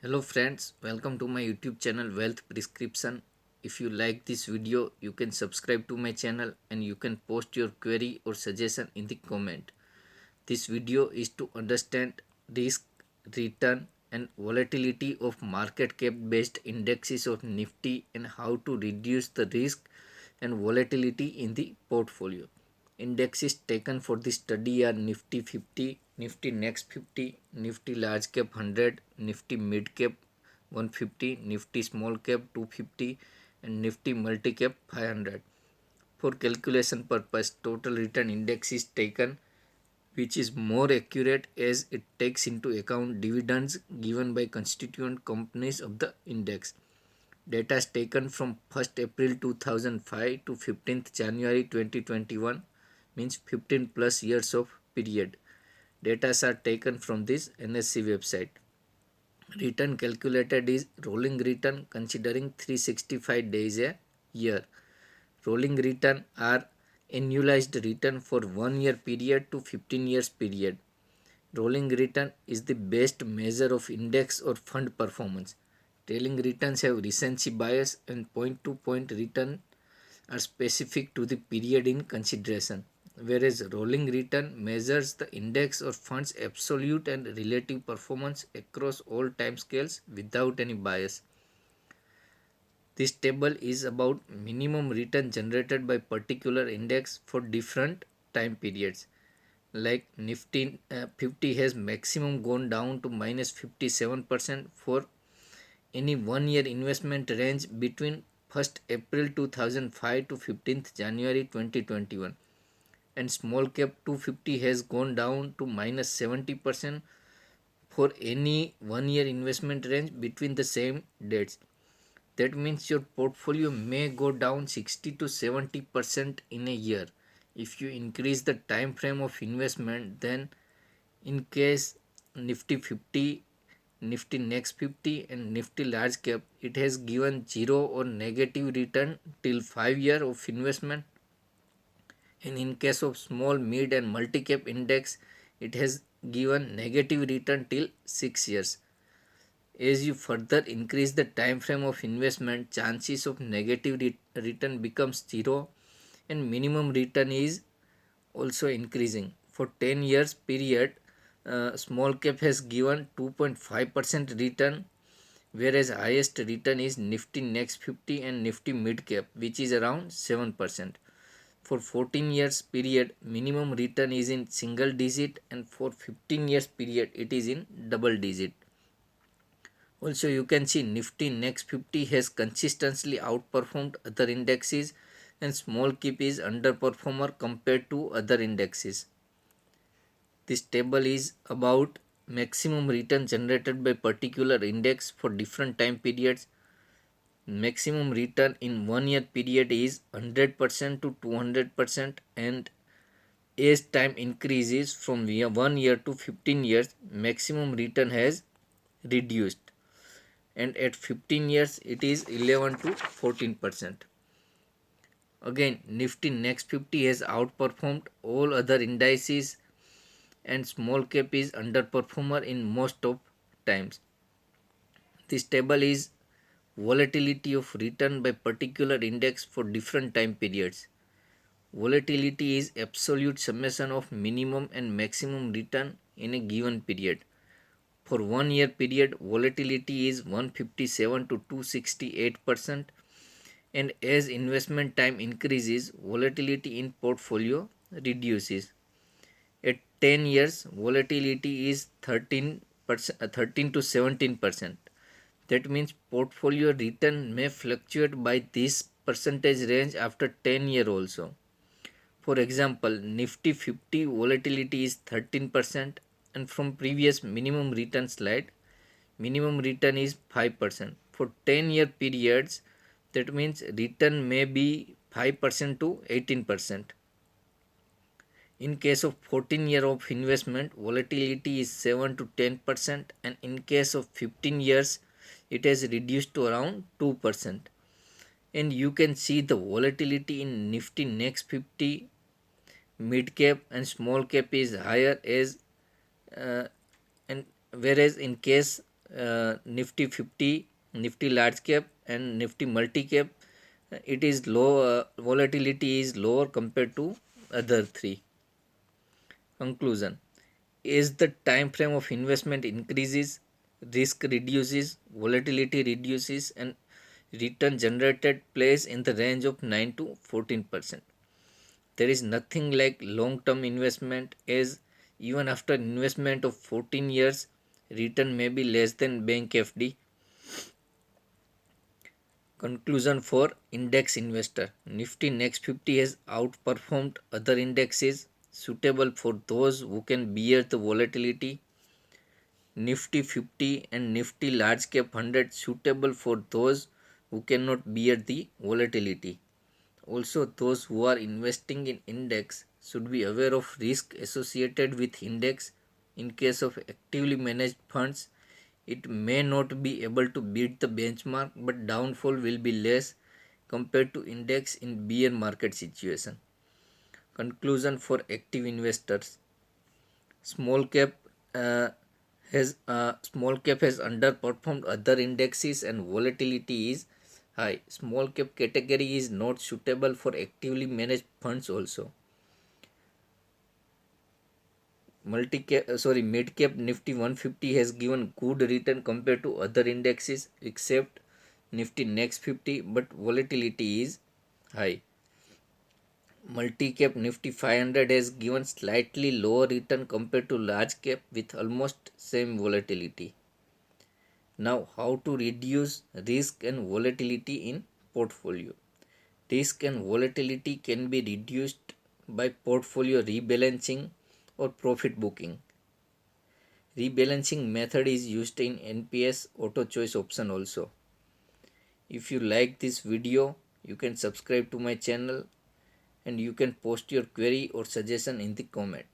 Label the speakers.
Speaker 1: Hello friends, welcome to my YouTube channel Wealth Prescription. If you like this video, you can subscribe to my channel and you can post your query or suggestion in the comment. This video is to understand risk, return and volatility of market cap based indexes of Nifty and how to reduce the risk and volatility in the portfolio. Indexes taken for the study are Nifty 50, Nifty Next 50, Nifty Large Cap 100, Nifty Mid Cap 150, Nifty Small Cap 250 and Nifty Multi Cap 500. For calculation purpose, total return index is taken, which is more accurate as it takes into account dividends given by constituent companies of the index. Data is taken from 1st April 2005 to 15th January 2021, means 15 plus years of period. Data are taken from this NSE website. Return calculated is rolling return considering 365 days a year. Rolling return are annualized return for 1 year period to 15 years period. Rolling return is the best measure of index or fund performance. Trailing returns have recency bias and point to point return are specific to the period in consideration, whereas rolling return measures the index or fund's absolute and relative performance across all timescales without any bias. This table is about minimum return generated by particular index for different time periods. Like Nifty 50 has maximum gone down to minus 57% for any 1 year investment range between 1st April 2005 to 15th January 2021, and small cap 250 has gone down to minus 70% for any 1 year investment range between the same dates. That means your portfolio may go down 60 to 70% in a year. If you increase the time frame of investment, then in case Nifty 50, Nifty Next 50 and Nifty Large Cap, it has given zero or negative return till 5 year of investment, and in case of small, mid and multi cap index, it has given negative return till 6 years. As you further increase the time frame of investment, chances of negative return becomes zero and minimum return is also increasing. For 10 years period, small cap has given 2.5% return, whereas highest return is Nifty Next 50 and Nifty Mid Cap, which is around 7%. For 14 years period, minimum return is in single digit, and for 15 years period, it is in double digit. Also, you can see Nifty Next 50 has consistently outperformed other indexes and small cap is underperformer compared to other indexes. This table is about maximum return generated by particular index for different time periods. Maximum return in 1 year period is 100% to 200%, and as time increases from 1 year to 15 years, maximum return has reduced, and at 15 years it is 11 to 14%. Again, Nifty Next 50 has outperformed all other indices and small cap is underperformer in most of times. This table is volatility of return by particular index for different time periods. Volatility is absolute summation of minimum and maximum return in a given period. For 1 year period, volatility is 157 to 268%, and as investment time increases, volatility in portfolio reduces. At 10 years, volatility is 13 to 17%. That means portfolio return may fluctuate by this percentage range after 10 year also. For example, Nifty 50 volatility is 13%, and from previous minimum return slide, minimum return is 5%. For 10-year periods, that means return may be 5% to 18%. In case of 14 year of investment, volatility is 7 to 10%, and in case of 15 years, it has reduced to around 2%. And you can see the volatility in Nifty Next 50, mid cap and small cap is higher as and whereas in case Nifty 50, Nifty large cap and Nifty multi cap, it is low, volatility is lower compared to other three. Conclusion: as the time frame of investment increases, risk reduces, volatility reduces, and return generated plays in the range of 9 to 14%. There is nothing like long-term investment, as even after investment of 14 years, return may be less than bank FD. Conclusion for index investor: Nifty Next 50 has outperformed other indexes, suitable for those who can bear the volatility. Nifty 50 and Nifty Large Cap 100 suitable for those who cannot bear the volatility. Also, those who are investing in index should be aware of risk associated with index. In case of actively managed funds, it may not be able to beat the benchmark, but downfall will be less compared to index in bear market situation. Conclusion for active investors: small cap uh, small cap has underperformed other indexes and volatility is high. Small cap category is not suitable for actively managed funds also. Mid cap Nifty 150 has given good return compared to other indexes except Nifty Next 50, but volatility is high. Multi cap Nifty 500 has given slightly lower return compared to large cap with almost same volatility. Now, how to reduce risk and volatility in portfolio? Risk and volatility can be reduced by portfolio rebalancing or profit booking. Rebalancing method is used in NPS auto choice option also. If you like this video, you can subscribe to my channel and you can post your query or suggestion in the comment.